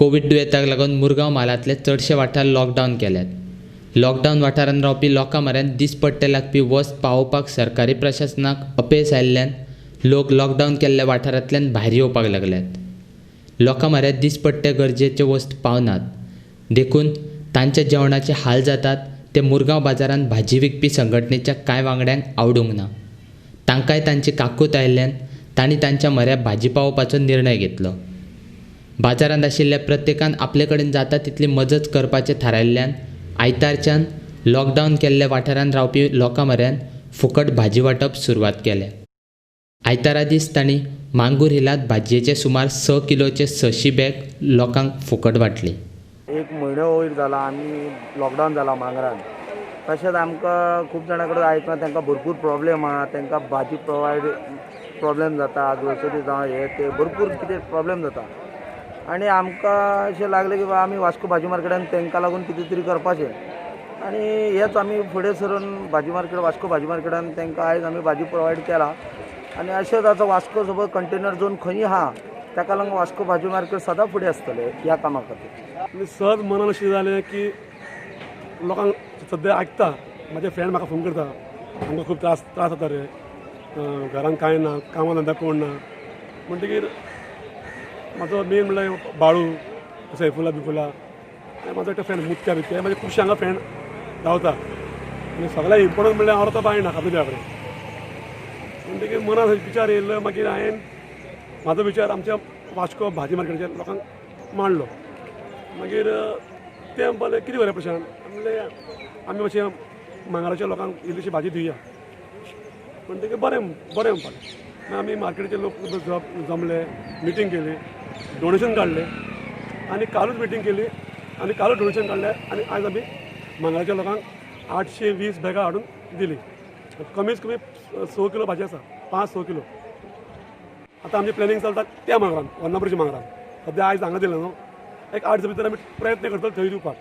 Covid दुयेंताक लागून मुरगांव म्हालांतले चडशे वाठार लॉकडावन केल्यात। लॉकडावन वाठारांत रावपी लोकां म्हऱ्यान दिसपट्टे लागपी वस्त पावोवपाक सरकारी प्रशासनाक अपेस आयिल्ल्यान लोक लॉकडावन केल्ल्या वाठारांतल्यान भायर येवपाक लागल्यात। लोकां म्हऱ्यान दिसपट्टे गरजेचे वस्त पावनात, देखून तांच्या जेवणाचे हाल जातात ते मुरगांव बाजारांत भाजी विकपी संघटनेच्या कांय वांगड्यांक आवडूंक ना। तांकांय तांची काकूट आयिल्ल्यान तांणी तांच्या म्हऱ्यान भाजी पावोवपाचो निर्णय घेतलो। बाजारांत आशिल्ल्या प्रत्येकान आपले कडेन जाता तितली मजत करपाचें थारायिल्ल्यान आयतारच्यान लॉकडावन केल्ल्या वाठारांत रावपी लोकां म्हऱ्यान फुकट भाजी वांटप सुरवात केलें। आयतारा दीस तांणी मांगूर हिलांत भाजयेचे सुमार 6 किलोचे 600 बॅग लोकांक फुकट वांटली। एक म्हयनो वयर जाला आमी लॉकडावन जाला मांगरान। तशेंच आमकां खूब जाणां कडेन आयकलां तांकां भरपूर प्रॉब्लेम आहा, तांकां भाजी प्रॉब्लेम जाता, ग्रोसरी जावं हे ते भरपूर कितें प्रॉब्लेम जाता। आनी आमकां अशें लागलें की आमी वास्को भाजी मार्केटान तांकां लागून कितें तरी करपाचें। आनी हेच आमी फुडें सरून भाजी मार्केट वास्को भाजी मार्केटान तांकां आयज आमी भाजी प्रोवायड केला। आनी अशेंच आतां वास्को सपोज कंटेनर झोन खंयी आहा ताका लागून वास्को भाजी मार्केट सदां फुडें आसतलें ह्या कामा खातीर। आनी सहज मनान अशें जालें की लोकांक सद्या आयकता, म्हाजे फ्रेंड म्हाका फोन करता, आमकां खूब त्रास जाता रे, घरान कांय ना, कामा धंदा कोण ना म्हणटकीर म्हाजो मेन म्हणल्यार बाळू सैफुला बिफुला, म्हाजो एकटो फ्रेंड मुत्या बित्या, म्हाजे खुबशे हांगा फ्रेंड रावता। आनी सगळ्यात इम्पॉर्टंट म्हणल्यार हांव रावता बायणा काबुल्या कडेन। म्हणटकीर मनान विचार येयल्लो, मागीर हांवें म्हाजो विचार आमच्या वास्को भाजी मार्केटाच्या लोकांक मांडलो। मागीर ते म्हणपाक कितें करूया प्रशांत, म्हणलें आमी मातशें मांगराच्या लोकांक इल्लीशी भाजी दिवया। म्हणटकीर बरें म्हणपाक आमी मार्केटाचे लोक जमले, मिटींग केली, डोनेशन काडलें आनी कालूच मिटींग केली आनी कालूच डोनेशन काडलें आनी आयज आमी मांगराच्या लोकांक 820 बॅगां हाडून दिली। कमीत कमी 100 किलो भाजी आसा, 5-6 किलो। आतां आमचें प्लॅनिंग चलता त्या मांगरान, वर्नापुरीच्या मांगरान। सद्या आयज हांगा दिलें न्हू, एक 8 दीस भितर आमी प्रयत्न करतले थंय दिवपाक।